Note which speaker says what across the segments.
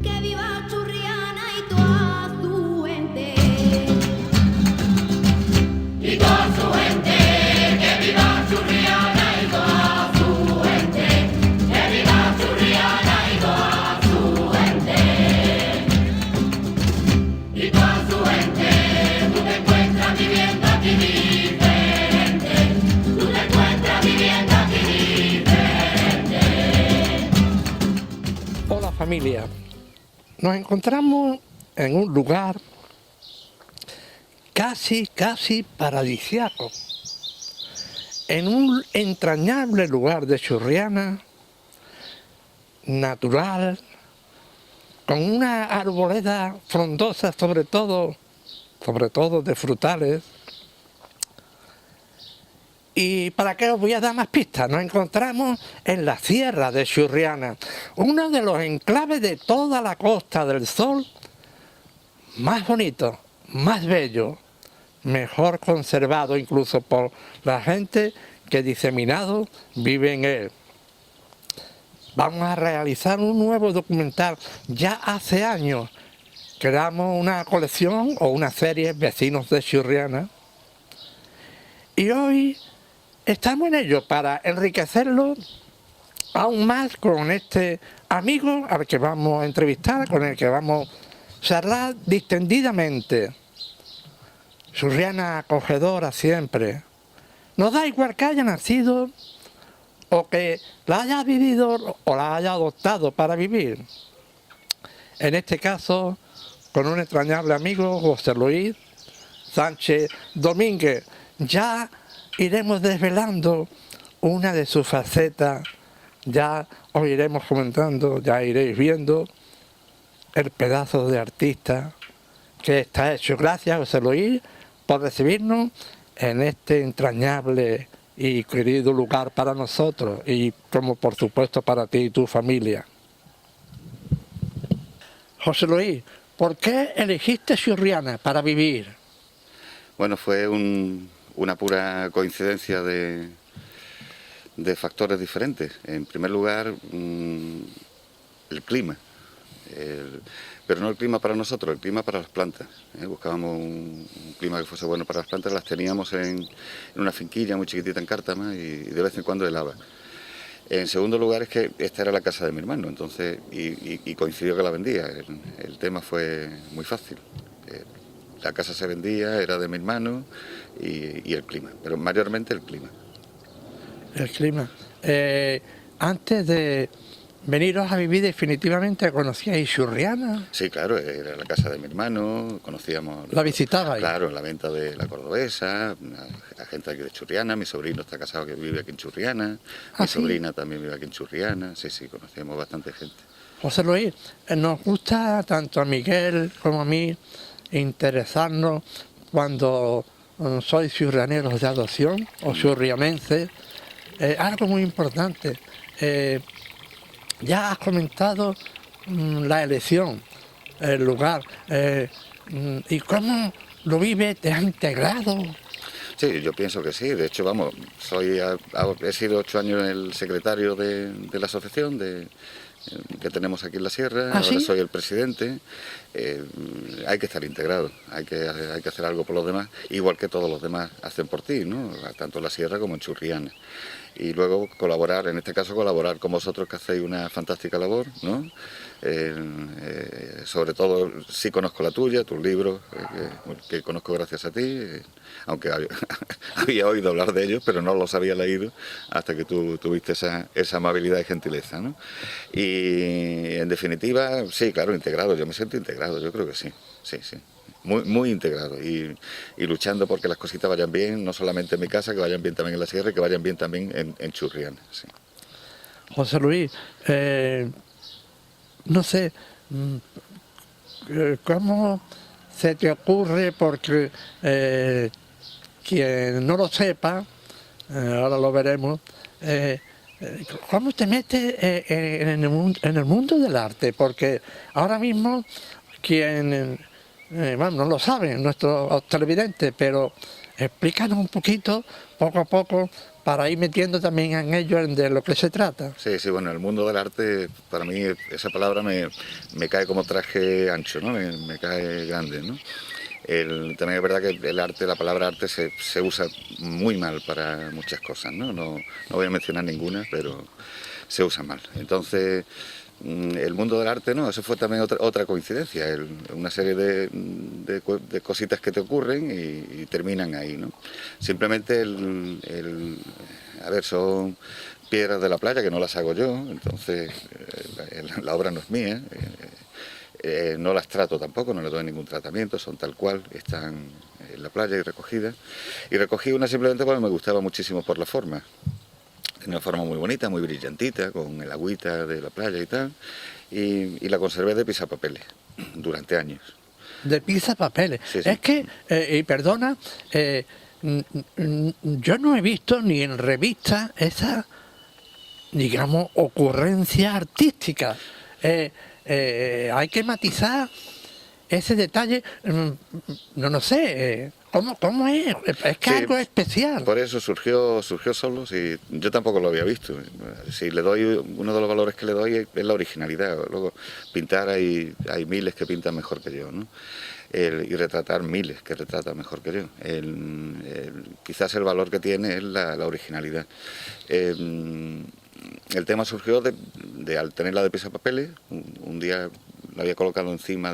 Speaker 1: Que viva Churriana y toda su gente. Y toda su gente, que viva Churriana y toda su gente. Que viva Churriana y toda su gente. Y toda su gente, tú te encuentras viviendo aquí diferente. Tú te encuentras viviendo aquí diferente.
Speaker 2: Hola familia, nos encontramos en un lugar casi paradisíaco, en un entrañable lugar de Churriana, natural, con una arboleda frondosa sobre todo de frutales. ¿Y para qué os voy a dar más pistas? Nos encontramos en la Sierra de Churriana, uno de los enclaves de toda la Costa del Sol más bonito, más bello, mejor conservado incluso por la gente que diseminado vive en él. Vamos a realizar un nuevo documental. Ya hace años creamos una colección o una serie Vecinos de Churriana y hoy estamos en ello para enriquecerlo aún más con este amigo al que vamos a entrevistar, con el que vamos a charlar distendidamente. Churriana acogedora siempre. Nos da igual que haya nacido o que la haya vivido o la haya adoptado para vivir. En este caso, con un entrañable amigo, José Luis Sánchez Domínguez, ya iremos desvelando una de sus facetas, ya os iremos comentando, ya iréis viendo el pedazo de artista que está hecho. Gracias, José Luis, por recibirnos en este entrañable y querido lugar para nosotros y como por supuesto para ti y tu familia. José Luis, ¿por qué elegiste Churriana para vivir?
Speaker 3: Bueno, fue una pura coincidencia de factores diferentes. En primer lugar, el clima. Pero no el clima para nosotros, el clima para las plantas. Buscábamos un clima que fuese bueno para las plantas, las teníamos en una finquilla muy chiquitita en Cártama y de vez en cuando helaba. En segundo lugar es que esta era la casa de mi hermano, entonces, y coincidió que la vendía. El tema fue muy fácil. La casa se vendía, era de mi hermano y el clima, pero mayormente el clima.
Speaker 2: El clima. Antes de veniros a vivir definitivamente, ¿conocíais Churriana?
Speaker 3: Sí, claro, era la casa de mi hermano, conocíamos...
Speaker 2: ¿La visitabais?
Speaker 3: Claro, en la venta de la Cordobesa, la gente aquí de Churriana, mi sobrino está casado que vive aquí en Churriana, mi sobrina también vive aquí en Churriana, sí, conocíamos bastante gente.
Speaker 2: José Luis, nos gusta tanto a Miguel como a mí interesarnos cuando sois churrianeros de adopción o churriamenses. Algo muy importante, ya has comentado la elección, el lugar, y cómo lo vive, te ha integrado.
Speaker 3: Sí, yo pienso que sí. De hecho, vamos, he sido 8 años el secretario de la asociación que tenemos aquí en la Sierra.
Speaker 2: ¿Ah,
Speaker 3: Ahora
Speaker 2: sí?
Speaker 3: soy el presidente. Hay que estar integrado, hay que hacer algo por los demás, igual que todos los demás hacen por ti, ¿no? Tanto en la Sierra como en Churriana. Y luego colaborar, en este caso colaborar con vosotros que hacéis una fantástica labor, ¿no? Sobre todo sí conozco la tuya, tus libros, que conozco gracias a ti, aunque había oído hablar de ellos, pero no los había leído hasta que tú tuviste esa amabilidad y gentileza, ¿no? Y en definitiva, sí, claro, integrado, yo me siento integrado, yo creo que sí. Muy integrado y luchando porque las cositas vayan bien, no solamente en mi casa, que vayan bien también en la Sierra y que vayan bien también en Churriana. Sí.
Speaker 2: José Luis, no sé, ¿cómo se te ocurre? Porque quien no lo sepa, ahora lo veremos, ¿cómo te metes en el mundo del arte? Porque ahora mismo quien... bueno, no lo saben nuestros televidentes, pero explícanos un poquito, poco a poco, para ir metiendo también en ello de lo que se trata.
Speaker 3: Sí, sí, bueno, el mundo del arte, para mí esa palabra me cae como traje ancho, ¿no? Me cae grande, ¿no? También es verdad que el arte, la palabra arte se usa muy mal para muchas cosas, ¿no? No voy a mencionar ninguna, pero se usa mal. Entonces, el mundo del arte, no, eso fue también otra coincidencia, una serie de cositas que te ocurren y terminan ahí, ¿no? Simplemente a ver, son piedras de la playa que no las hago yo, entonces la obra no es mía. No las trato tampoco, no le doy ningún tratamiento, son tal cual, están en la playa y recogidas. Y recogí una simplemente porque me gustaba muchísimo por la forma. Tenía una forma muy bonita, muy brillantita, con el agüita de la playa y tal. Y la conservé de pisapapeles durante años.
Speaker 2: De papeles.
Speaker 3: Sí, sí.
Speaker 2: Es que, y perdona, yo no he visto ni en revistas esa, digamos, ocurrencia artística. Hay que matizar ese detalle, no sé, ¿cómo es? Es que
Speaker 3: Sí,
Speaker 2: algo especial.
Speaker 3: Por eso surgió solo, si yo tampoco lo había visto. Si le doy, uno de los valores que le doy es la originalidad. Luego, pintar hay miles que pintan mejor que yo, ¿no? Y retratar miles que retratan mejor que yo. Quizás el valor que tiene es la originalidad. El tema surgió de al tenerla de pisapapeles, un día la había colocado encima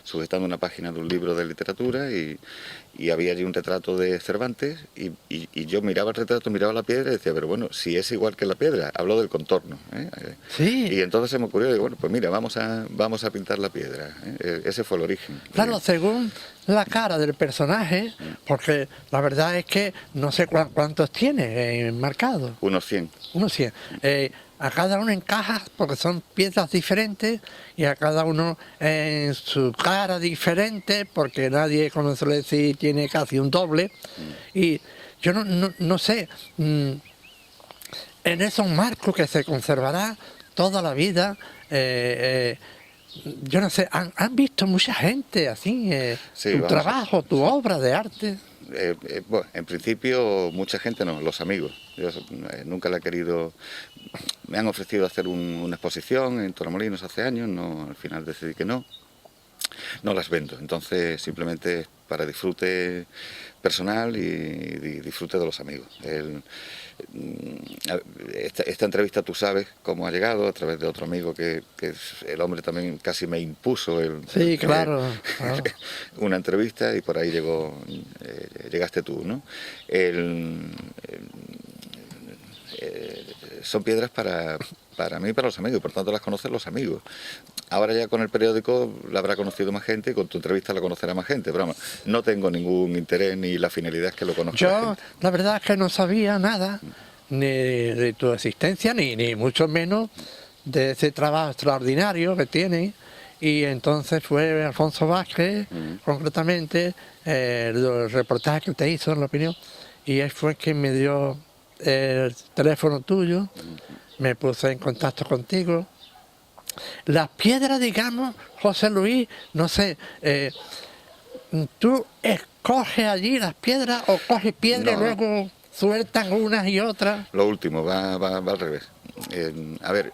Speaker 3: sujetando una página de un libro de literatura y había allí un retrato de Cervantes y yo miraba el retrato, miraba la piedra y decía, pero bueno, si es igual que la piedra, hablo del contorno, ¿eh?
Speaker 2: Sí.
Speaker 3: Y entonces se me ocurrió, digo, bueno, pues mira, vamos a pintar la piedra, ¿eh? Ese fue el origen.
Speaker 2: Claro, según la cara del personaje, porque la verdad es que no sé cuántos tiene marcados.
Speaker 3: Unos 100.
Speaker 2: Unos 100. A cada uno encaja porque son piezas diferentes y a cada uno en su cara diferente porque nadie, como suele decir, tiene casi un doble. Y yo no sé, en esos marcos que se conservará toda la vida, yo no sé, han visto mucha gente así,
Speaker 3: Sí,
Speaker 2: tu
Speaker 3: vamos
Speaker 2: trabajo, tu obra de arte.
Speaker 3: Bueno, en principio mucha gente no, los amigos. Yo nunca la he querido. Me han ofrecido hacer una exposición en Torremolinos hace años, no, al final decidí que no. No las vendo, entonces simplemente para disfrute personal y disfrute de los amigos. Esta entrevista tú sabes cómo ha llegado a través de otro amigo que el hombre también casi me impuso
Speaker 2: Sí, claro.
Speaker 3: una entrevista y por ahí llegaste tú, ¿no? Son piedras para mí y para los amigos, y por tanto las conocen los amigos. Ahora ya con el periódico la habrá conocido más gente y con tu entrevista la conocerá más gente, pero vamos, no tengo ningún interés ni la finalidad es que lo conozca la
Speaker 2: Yo
Speaker 3: gente.
Speaker 2: la verdad es que no sabía nada ni de tu existencia, ni mucho menos de ese trabajo extraordinario que tienes. Y entonces fue Alfonso Vázquez, concretamente, el reportaje que te hizo en La Opinión, y él fue quien me dio el teléfono tuyo, me puse en contacto contigo. Las piedras, digamos, José Luis, no sé, ¿tú escoges allí las piedras o coges piedras y
Speaker 3: No.
Speaker 2: luego sueltan unas y otras?
Speaker 3: Lo último, va al revés. A ver,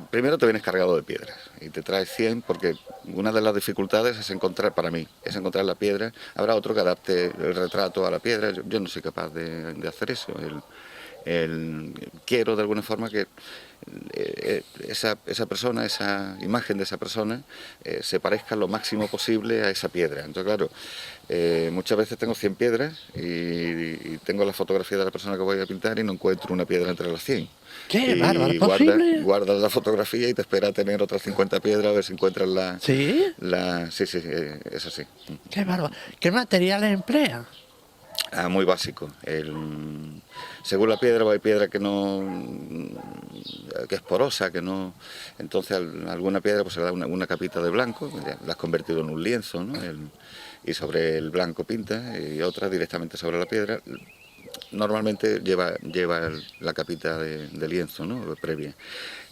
Speaker 3: primero te vienes cargado de piedras y te traes 100 porque una de las dificultades es encontrar, para mí, es encontrar la piedra. Habrá otro que adapte el retrato a la piedra, yo no soy capaz de hacer eso. Quiero de alguna forma que esa persona, esa imagen de esa persona se parezca lo máximo posible a esa piedra. Entonces, claro, muchas veces tengo 100 piedras y tengo la fotografía de la persona que voy a pintar y no encuentro una piedra entre las 100.
Speaker 2: ¡Qué
Speaker 3: Y
Speaker 2: bárbaro! ¿Es posible?
Speaker 3: guardas la fotografía y te espera a tener otras 50 piedras a ver si encuentras
Speaker 2: ¿Sí?
Speaker 3: Sí, es así.
Speaker 2: ¡Qué bárbaro! ¿Qué materiales emplea?
Speaker 3: Muy básico. Según la piedra, hay piedra que es porosa, que no. Entonces, alguna piedra pues se le da una capita de blanco, ya la has convertido en un lienzo, ¿no? Y sobre el blanco pinta, y otra directamente sobre la piedra. Normalmente lleva la capita de lienzo, ¿no? Previa.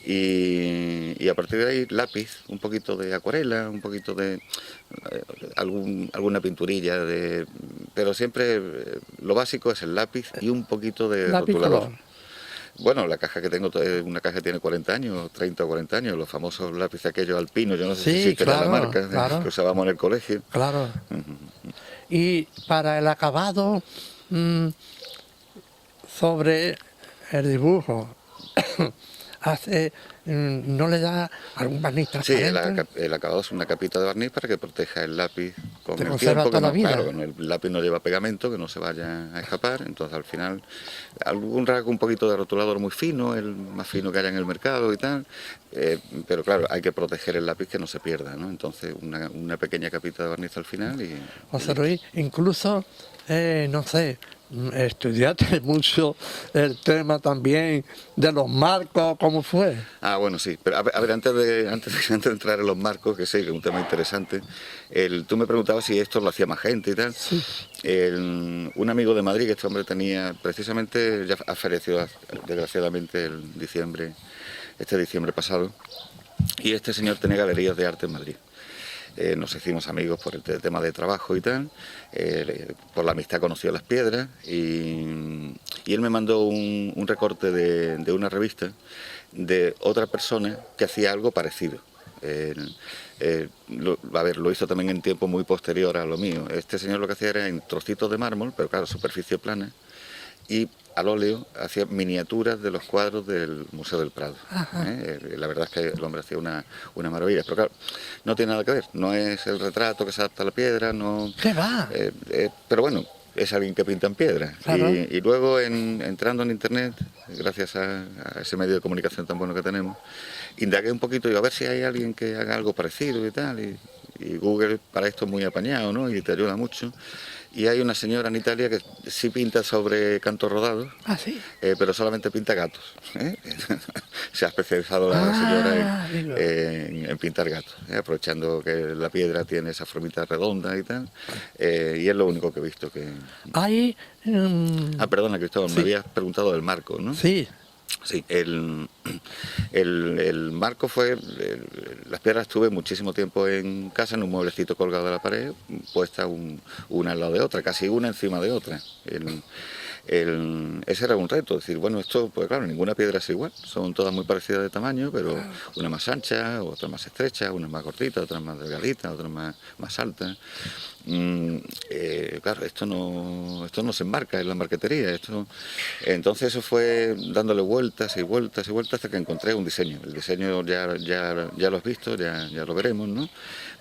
Speaker 3: Y a partir de ahí lápiz, un poquito de acuarela, un poquito de alguna pinturilla pero siempre lo básico es el lápiz y un poquito de
Speaker 2: Lápiz
Speaker 3: rotulador.
Speaker 2: color.
Speaker 3: Bueno, la caja que tengo es una caja que tiene 40 años, 30 o 40 años, los famosos lápices aquellos alpinos, yo no sé
Speaker 2: Sí,
Speaker 3: si existe ya la
Speaker 2: claro,
Speaker 3: marca,
Speaker 2: claro.
Speaker 3: que usábamos en el colegio.
Speaker 2: Claro. Y para el acabado sobre el dibujo, ¿no le da algún barniz
Speaker 3: Sí,
Speaker 2: transparente?
Speaker 3: el acabado es una capita de barniz para que proteja el lápiz con
Speaker 2: Te
Speaker 3: el
Speaker 2: conserva
Speaker 3: tiempo, que
Speaker 2: toda la
Speaker 3: no,
Speaker 2: vida.
Speaker 3: claro, el lápiz no lleva pegamento, que no se vaya a escapar, entonces al final algún rasgo un poquito de rotulador muy fino, el más fino que haya en el mercado y tal, pero claro, hay que proteger el lápiz que no se pierda, ¿no? Entonces una pequeña capita de barniz al final y...
Speaker 2: José Luis, incluso, no sé, estudiaste mucho el tema también de los marcos, ¿cómo fue?
Speaker 3: Ah, bueno, sí, pero a ver, antes de entrar en los marcos, que sí, que es un tema interesante, tú me preguntabas si esto lo hacía más gente y tal.
Speaker 2: Sí.
Speaker 3: Un amigo de Madrid, que este hombre tenía, precisamente, ya ha fallecido desgraciadamente este diciembre pasado, y este señor tenía galerías de arte en Madrid. Nos hicimos amigos por el tema de trabajo y tal, por la amistad conoció Las Piedras y él me mandó un recorte de una revista de otra persona que hacía algo parecido. Lo hizo también en tiempo muy posterior a lo mío. Este señor lo que hacía era en trocitos de mármol, pero claro, superficie plana, y al óleo hacía miniaturas de los cuadros del Museo del Prado. La verdad es que el hombre hacía una maravilla, pero claro, no tiene nada que ver, no es el retrato que se adapta a la piedra, no...
Speaker 2: ¿Qué va?
Speaker 3: Pero bueno, es alguien que pinta en piedra.
Speaker 2: Claro.
Speaker 3: Y luego entrando en internet, gracias a ese medio de comunicación tan bueno que tenemos, indagué un poquito y a ver si hay alguien que haga algo parecido y tal, y Google para esto es muy apañado, ¿no? Y te ayuda mucho. Y hay una señora en Italia que sí pinta sobre cantos rodados,
Speaker 2: Ah, sí.
Speaker 3: pero solamente pinta gatos. Se ha especializado la señora
Speaker 2: Digo.
Speaker 3: en pintar gatos, aprovechando que la piedra tiene esa formita redonda y tal. Y es lo único que he visto que...
Speaker 2: Hay...
Speaker 3: Perdona, Cristóbal,
Speaker 2: Sí.
Speaker 3: me habías preguntado del marco, ¿no?
Speaker 2: sí,
Speaker 3: Sí, el marco fue... Las piedras tuve muchísimo tiempo en casa, en un mueblecito colgado de la pared, puesta una al lado de otra, casi una encima de otra. Ese era un reto, decir, bueno, esto, pues claro, ninguna piedra es igual, son todas muy parecidas de tamaño, pero una más ancha, otra más estrecha, una más gordita, otra más delgadita, otra más alta. Claro, esto no se enmarca en la marquetería, entonces eso fue dándole vueltas y vueltas y vueltas hasta que encontré un diseño. El diseño ya lo has visto, ya lo veremos, ¿no?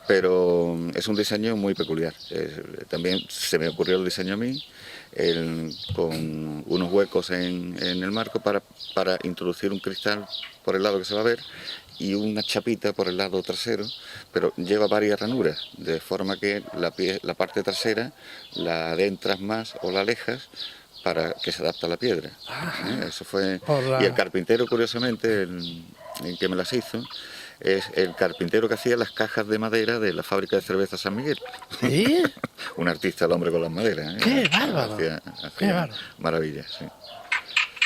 Speaker 3: Pero es un diseño muy peculiar. También se me ocurrió el diseño a mí, con unos huecos en el marco para introducir un cristal por el lado que se va a ver y una chapita por el lado trasero, pero lleva varias ranuras, de forma que la parte trasera la adentras más o la alejas para que se adapte a la piedra. Eso fue... Y el carpintero, curiosamente, el que me las hizo, es el carpintero que hacía las cajas de madera de la fábrica de cerveza San Miguel.
Speaker 2: ¿sí?
Speaker 3: Un artista, el hombre con las maderas.
Speaker 2: ¡Qué bárbaro!
Speaker 3: Hacía
Speaker 2: ¡Qué bárbaro!
Speaker 3: maravillas, sí.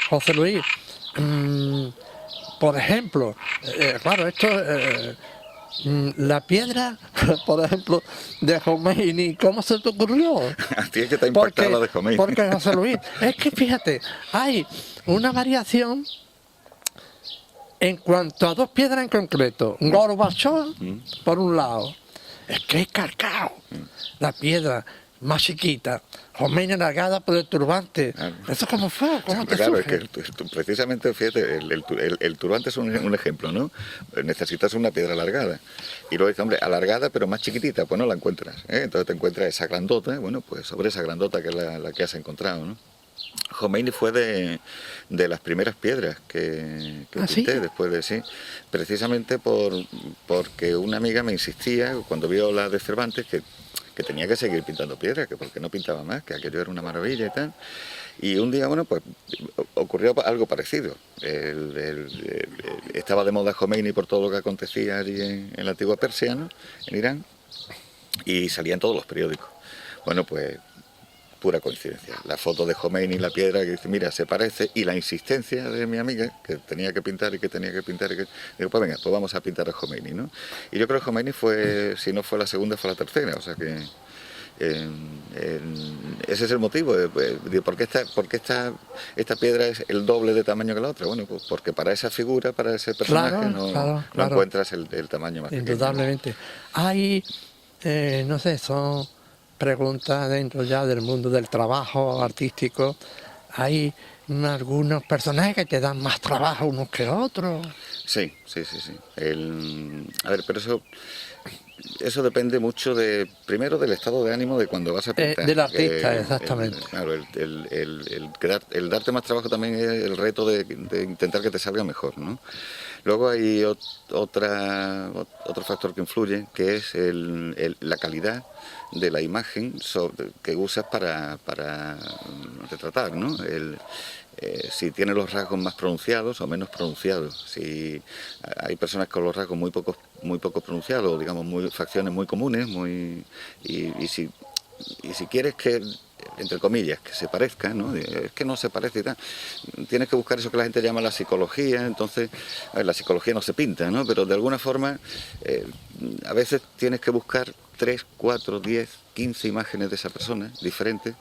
Speaker 2: José Luis, por ejemplo, claro, esto, la piedra, por ejemplo, de Khomeini, ¿cómo se te ocurrió?
Speaker 3: A ti es que te ha impactado la de Khomeini.
Speaker 2: Porque, José Luis, es que fíjate, hay una variación en cuanto a dos piedras en concreto. Gorbachov, por un lado, es que es carcao, la piedra más chiquita, Khomeini alargada por el turbante.
Speaker 3: Claro.
Speaker 2: ¿Eso cómo fue? ¿Cómo te
Speaker 3: Claro,
Speaker 2: surge?
Speaker 3: es que precisamente, fíjate, el turbante es un ejemplo, ¿no? Necesitas una piedra alargada. Y luego dices, hombre, alargada pero más chiquitita, pues no la encuentras. Entonces te encuentras esa grandota, bueno, pues sobre esa grandota que es la que has encontrado, ¿no? Khomeini fue de las primeras piedras que
Speaker 2: ¿Sí?
Speaker 3: pinté después de sí, precisamente porque una amiga me insistía cuando vio la de Cervantes que tenía que seguir pintando piedras, que porque no pintaba más, que aquello era una maravilla y tal. Y un día, bueno, pues ocurrió algo parecido. Estaba de moda Khomeini por todo lo que acontecía allí en la antigua Persia, ¿no? En Irán, y salían todos los periódicos. Bueno, pues pura coincidencia. La foto de Khomeini y la piedra que dice, mira, se parece, y la insistencia de mi amiga, que tenía que pintar y que tenía que pintar, digo, pues venga, pues vamos a pintar a Khomeini, ¿no? Y yo creo que Khomeini fue, si no fue la segunda, fue la tercera, o sea que Ese es el motivo. Digo, ¿por qué esta piedra es el doble de tamaño que la otra? Bueno, pues porque para esa figura, para ese personaje,
Speaker 2: Claro, claro,
Speaker 3: no
Speaker 2: claro.
Speaker 3: encuentras el tamaño más pequeño.
Speaker 2: Indudablemente. Hay, no sé, son preguntas dentro ya del mundo del trabajo artístico. Hay algunos personajes que te dan más trabajo unos que otros.
Speaker 3: Sí. A ver, pero eso depende mucho primero del estado de ánimo de cuando vas a pintar.
Speaker 2: Del artista, exactamente.
Speaker 3: Claro, el darte más trabajo también es el reto de intentar que te salga mejor, ¿no? Luego hay otro factor que influye, que es la calidad de la imagen que usas para retratar, ¿no? Si tiene los rasgos más pronunciados o menos pronunciados. Si hay personas con los rasgos muy poco pronunciados, digamos, facciones muy comunes, y si quieres que, entre comillas, que se parezca, ¿no? Es que no se parece y tal. Tienes que buscar eso que la gente llama la psicología. Entonces, a ver, la psicología no se pinta, ¿no? Pero de alguna forma, a veces tienes que buscar 3, 4, 10, 15 imágenes de esa persona diferentes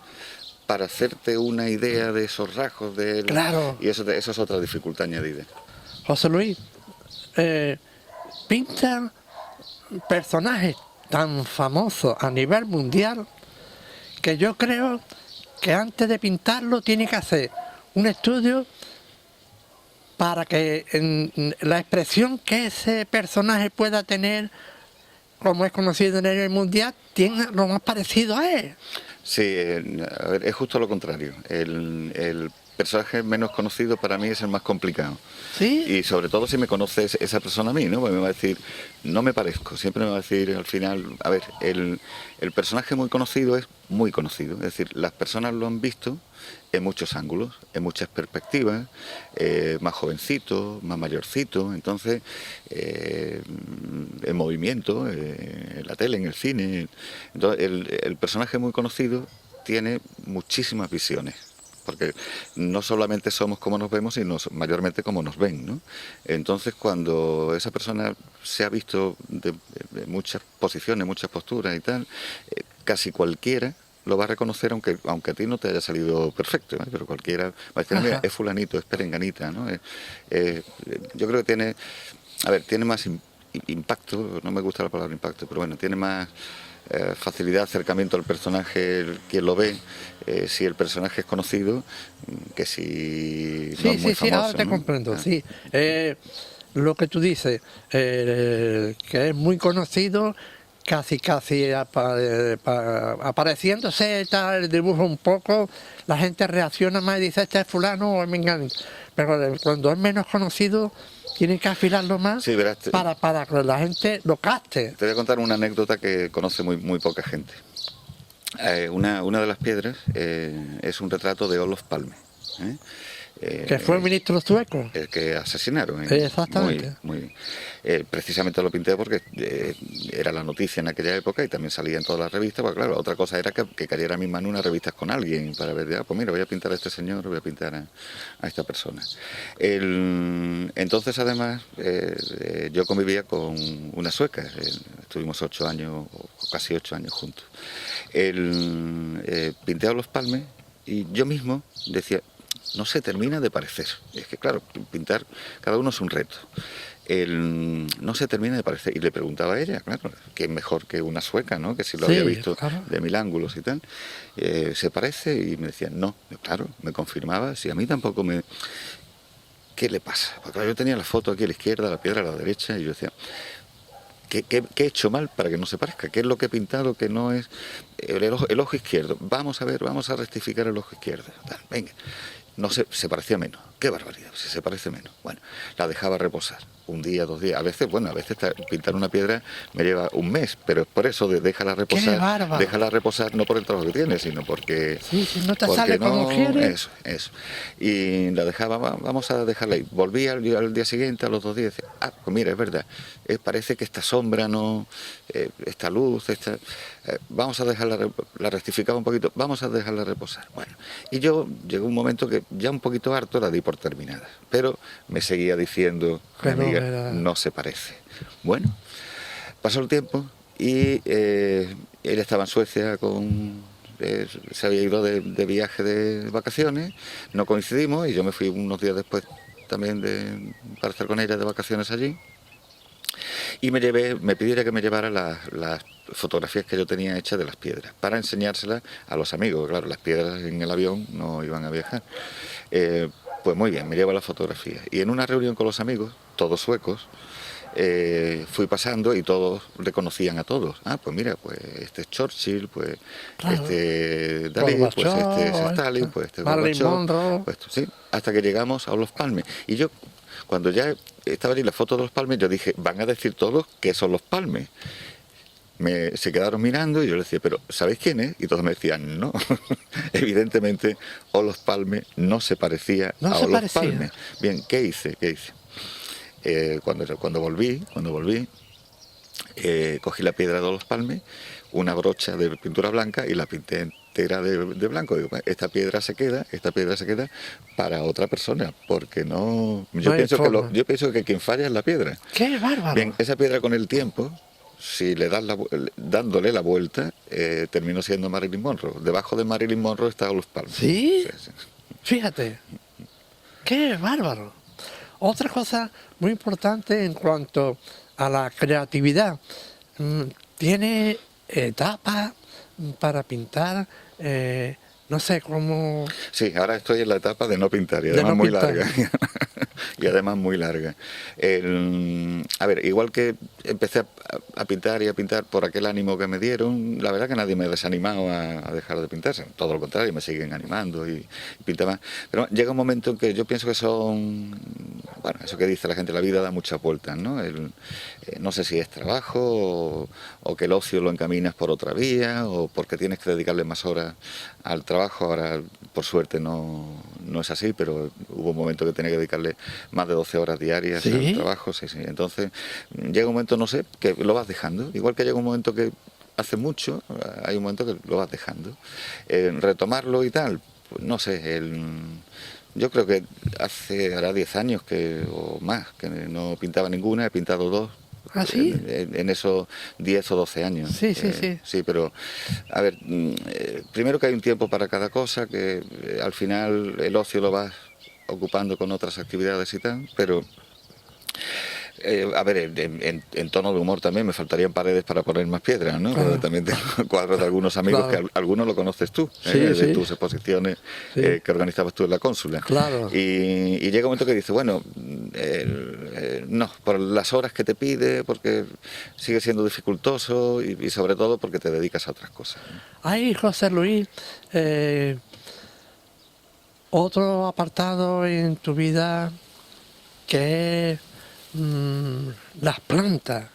Speaker 3: para hacerte una idea de esos rasgos de él.
Speaker 2: Claro.
Speaker 3: Y eso es otra dificultad añadida.
Speaker 2: José Luis, pintan personajes tan famosos a nivel mundial que yo creo que antes de pintarlo tiene que hacer un estudio para que la expresión que ese personaje pueda tener, como es conocido en el mundial, tenga lo más parecido a él.
Speaker 3: Sí, a ver, es justo lo contrario. El personaje menos conocido para mí es el más complicado.
Speaker 2: ¿Sí?
Speaker 3: Y sobre todo si me conoce esa persona a mí, ¿no? Porque me va a decir, no me parezco. Siempre me va a decir al final, a ver, el personaje muy conocido es muy conocido. Es decir, las personas lo han visto en muchos ángulos, en muchas perspectivas, más jovencito, más mayorcito, entonces en movimiento, en la tele, en el cine. Entonces, el personaje muy conocido tiene muchísimas visiones, porque no solamente somos como nos vemos, sino mayormente como nos ven, ¿no? Entonces, cuando esa persona se ha visto de muchas posiciones, muchas posturas y tal, casi cualquiera lo va a reconocer, aunque a ti no te haya salido perfecto, ¿eh? Pero cualquiera va a decir, mira, es fulanito, es perenganita, ¿no? Yo creo que tiene más impacto, no me gusta la palabra impacto, pero bueno, tiene más facilidad de acercamiento al personaje quien lo ve, si el personaje es conocido, que si no es muy famoso.
Speaker 2: Ahora te comprendo, sí. Lo que tú dices, que es muy conocido, casi apareciéndose tal, el dibujo un poco, la gente reacciona más y dice, este es fulano o es mengano. Pero cuando es menos conocido, tienen que afilarlo más, sí, verás, para que la gente lo capte.
Speaker 3: Te voy a contar una anécdota que conoce muy poca gente. Una de las piedras es un retrato de Olof Palme,
Speaker 2: que fue el ministro sueco.
Speaker 3: El que asesinaron.
Speaker 2: Exactamente.
Speaker 3: Muy bien. Precisamente lo pinté porque era la noticia en aquella época y también salía en todas las revistas. Porque claro, otra cosa era que cayera a mi mano unas revistas con alguien para ver, pues mira, voy a pintar a este señor, voy a pintar a esta persona. Entonces, además, yo convivía con una sueca. Estuvimos 8 años, o casi 8 años juntos. Pinté a los Palmes y yo mismo decía, no se termina de parecer. Es que claro, pintar, cada uno es un reto. No se termina de parecer. Y le preguntaba a ella, claro, que es mejor que una sueca, ¿no? Que si lo había visto claro, de 1000 ángulos y tal. ¿Se parece? Y me decía, no. Claro, me confirmaba. Si a mí tampoco me... ¿Qué le pasa? Porque claro, yo tenía la foto aquí a la izquierda, la piedra a la derecha, y yo decía... ¿Qué he hecho mal para que no se parezca? ¿Qué es lo que he pintado que no es el ojo izquierdo? Vamos a ver, vamos a rectificar el ojo izquierdo. Venga. No se parecía menos. ¡Qué barbaridad! Si se parece menos. Bueno, la dejaba reposar. 1 día, 2 días. A veces pintar una piedra me lleva 1 mes, pero es por eso de déjala reposar. Déjala reposar no por el trabajo que tiene, sino porque...
Speaker 2: Sí, si no te sale como quieres.
Speaker 3: Eso. Y la dejaba, vamos a dejarla ahí. Volví al día siguiente, a los 2 días, decía, pues mira, es verdad. Parece que esta sombra no... esta luz, vamos a dejarla... La rectificaba un poquito, vamos a dejarla reposar. Bueno, y yo llegó un momento que ya un poquito harto la di por terminada, pero me seguía diciendo, mi amiga, no se parece. Bueno, pasó el tiempo y Él estaba en Suecia se había ido de viaje de vacaciones, no coincidimos y yo me fui unos días después también para estar con ella de vacaciones allí. Y me pidiera que me llevara las fotografías que yo tenía hechas de las piedras, para enseñárselas a los amigos. Claro, las piedras en el avión no iban a viajar. Pues muy bien, me llevo las fotografías. Y en una reunión con los amigos, todos suecos, fui pasando y todos reconocían a todos. Ah, pues mira, pues este es Churchill, pues
Speaker 2: Claro.
Speaker 3: este Dalí, pues este es Stalin, pues este es
Speaker 2: Marilyn
Speaker 3: Gorbachev,
Speaker 2: Monroe.
Speaker 3: pues sí, hasta que llegamos a Olof Palme. Y yo, cuando ya estaba allí la foto de los Palmes, yo dije, van a decir todos que son los Palmes. Se quedaron mirando y yo les decía, pero ¿sabéis quién es? Y todos me decían, no. Evidentemente, Olof Palme no se parecía
Speaker 2: No
Speaker 3: a
Speaker 2: se
Speaker 3: Olof
Speaker 2: parecía.
Speaker 3: Palme. Bien, ¿qué hice? Cuando volví, cogí la piedra de Olof Palme, una brocha de pintura blanca y la pinté entera de blanco. Digo, esta piedra se queda para otra persona, porque no...
Speaker 2: No hay forma.
Speaker 3: Yo pienso que quien falla es la piedra.
Speaker 2: ¡Qué bárbaro!
Speaker 3: Bien, esa piedra con el tiempo, si le das dándole la vuelta, terminó siendo Marilyn Monroe. Debajo de Marilyn Monroe está Olof Palme.
Speaker 2: ¿Sí?
Speaker 3: Sí.
Speaker 2: Fíjate, qué bárbaro. Otra cosa muy importante en cuanto a la creatividad, tiene etapas para pintar, no sé cómo...
Speaker 3: Sí, ahora estoy en la etapa de no pintar y
Speaker 2: De
Speaker 3: además
Speaker 2: no
Speaker 3: muy
Speaker 2: pintar.
Speaker 3: larga. Y además muy larga. A ver, igual que empecé a pintar y a pintar por aquel ánimo que me dieron, la verdad que nadie me ha desanimado a dejar de pintar, todo lo contrario, me siguen animando y pinta más. Pero llega un momento en que yo pienso que bueno, eso que dice la gente, la vida da muchas vueltas, ¿no? No sé si es trabajo o que el ocio lo encaminas por otra vía o porque tienes que dedicarle más horas al trabajo. Ahora, por suerte, no es así, pero hubo un momento que tenía que dedicarle más de 12 horas diarias
Speaker 2: ¿Sí?
Speaker 3: al trabajo. Sí. Entonces, llega un momento, no sé, que lo vas dejando. Igual que llega un momento que hace mucho, hay un momento que lo vas dejando. Retomarlo y tal, pues no sé, yo creo que hará 10 años o más que no pintaba ninguna, he pintado 2.
Speaker 2: ¿Ah, sí?
Speaker 3: En esos 10 o 12 años.
Speaker 2: Sí.
Speaker 3: Sí, pero, a ver, primero que hay un tiempo para cada cosa, que al final el ocio lo vas ocupando con otras actividades y tal, pero... a ver, en tono de humor también me faltarían paredes para poner más piedras, ¿no?
Speaker 2: Claro.
Speaker 3: Pero también tengo cuadros de algunos amigos
Speaker 2: Claro.
Speaker 3: que algunos lo conoces tú,
Speaker 2: Sí,
Speaker 3: de
Speaker 2: sí.
Speaker 3: tus exposiciones
Speaker 2: Sí.
Speaker 3: que organizabas tú en la Cónsula.
Speaker 2: Claro.
Speaker 3: Y llega un momento que dices, bueno, no, por las horas que te pide, porque sigue siendo dificultoso y sobre todo porque te dedicas a otras cosas, ¿no?
Speaker 2: Hay, José Luis, otro apartado en tu vida que es las plantas.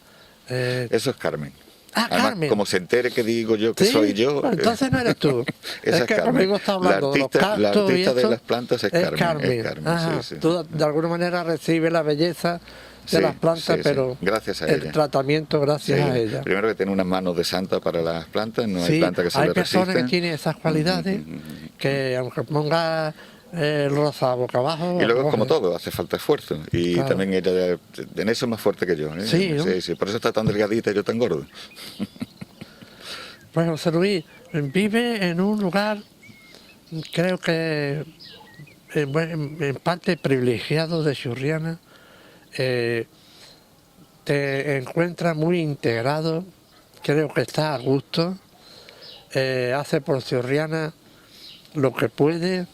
Speaker 3: Eso es Carmen.
Speaker 2: Ah,
Speaker 3: Además,
Speaker 2: Carmen.
Speaker 3: como se entere que digo yo que
Speaker 2: ¿Sí?
Speaker 3: soy yo...
Speaker 2: Bueno, entonces no eres tú.
Speaker 3: Esa
Speaker 2: Es que
Speaker 3: Carmen.
Speaker 2: conmigo está hablando de los
Speaker 3: la
Speaker 2: cactus y
Speaker 3: artista de
Speaker 2: esto.
Speaker 3: las plantas es Carmen. Es Carmen,
Speaker 2: Ajá.
Speaker 3: sí.
Speaker 2: Tú de alguna manera recibes la belleza de
Speaker 3: Sí,
Speaker 2: las plantas,
Speaker 3: sí.
Speaker 2: pero
Speaker 3: Gracias a
Speaker 2: el
Speaker 3: ella.
Speaker 2: tratamiento gracias
Speaker 3: Sí.
Speaker 2: a ella.
Speaker 3: Primero que tiene unas manos de santa para las plantas, no hay
Speaker 2: Sí,
Speaker 3: planta que se
Speaker 2: hay
Speaker 3: le
Speaker 2: personas
Speaker 3: resista.
Speaker 2: que tienen esas cualidades que aunque ponga el rosa boca abajo...
Speaker 3: Y luego es como
Speaker 2: coge.
Speaker 3: todo, hace falta esfuerzo. Y
Speaker 2: Claro.
Speaker 3: también ella en eso es más fuerte que yo. ¿eh?
Speaker 2: Sí, ¿no?
Speaker 3: Sí, por eso está tan delgadita y yo tan gordo.
Speaker 2: Pues José Luis vive en un lugar, creo que en parte privilegiado de Churriana, te encuentras muy integrado, creo que está a gusto, hace por Churriana lo que puede,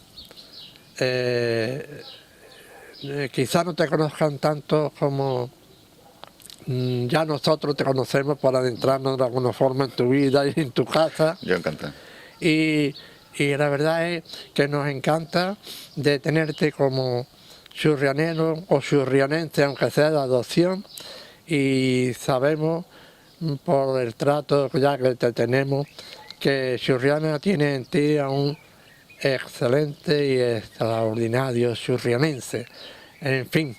Speaker 2: quizá no te conozcan tanto como ya nosotros te conocemos para adentrarnos de alguna forma en tu vida y en tu casa.
Speaker 3: Yo encantado.
Speaker 2: Y la verdad es que nos encanta de tenerte como churrianero o churrianense, aunque sea de adopción, y sabemos por el trato ya que te tenemos que Churriana tiene en ti a un excelente y extraordinario churrianense. En fin,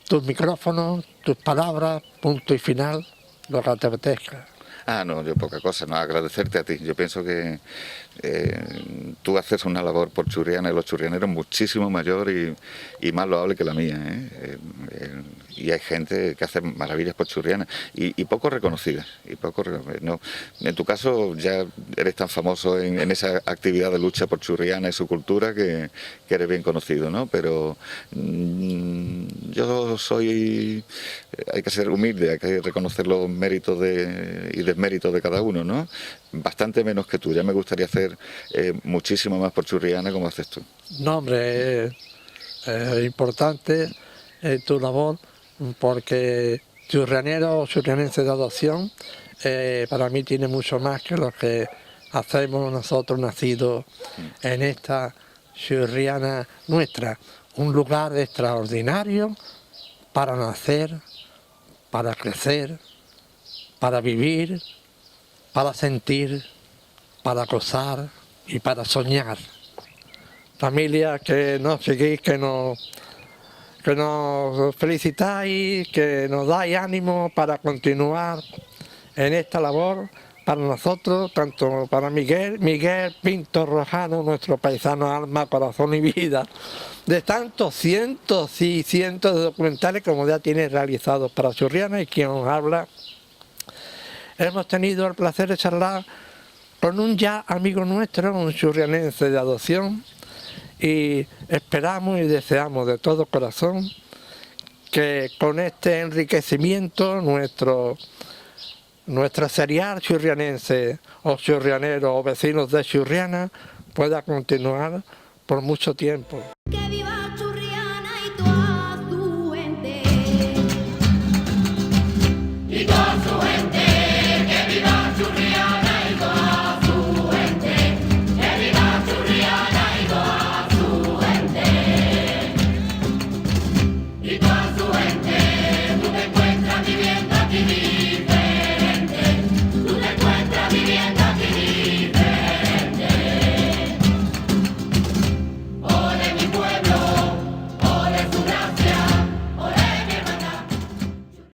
Speaker 2: tus micrófonos, tus palabras, punto y final, lo que te apetezca.
Speaker 3: No, yo poca cosa, no, agradecerte a ti. Yo pienso que tú haces una labor por Churriana y los churrianeros muchísimo mayor y más loable que la mía, ¿eh? Y hay gente que hace maravillas por Churriana y poco reconocidas. No. En tu caso ya eres tan famoso en esa actividad de lucha por Churriana y su cultura que eres bien conocido, ¿no? Pero yo hay que ser humilde, hay que reconocer los méritos y desméritos de cada uno, ¿no? Bastante menos que tú. Ya me gustaría hacer muchísimo más por Churriana como haces tú.
Speaker 2: No, hombre, es importante tu labor, porque churrianero o churrianense de adopción para mí tiene mucho más que lo que hacemos nosotros nacidos en esta Churriana nuestra. Un lugar extraordinario para nacer, para crecer, para vivir, para sentir, para gozar y para soñar. Familia, que nos seguís, que nos felicitáis, que nos dais ánimo para continuar en esta labor para nosotros, tanto para Miguel Pinto Rojano, nuestro paisano alma, corazón y vida, de tantos cientos y cientos de documentales como ya tiene realizados para Churriana, y quien os habla. Hemos tenido el placer de charlar con un ya amigo nuestro, un churrianense de adopción, y esperamos y deseamos de todo corazón que con este enriquecimiento nuestra serial churrianense o churrianero o vecinos de Churriana pueda continuar por mucho tiempo.
Speaker 1: Que viva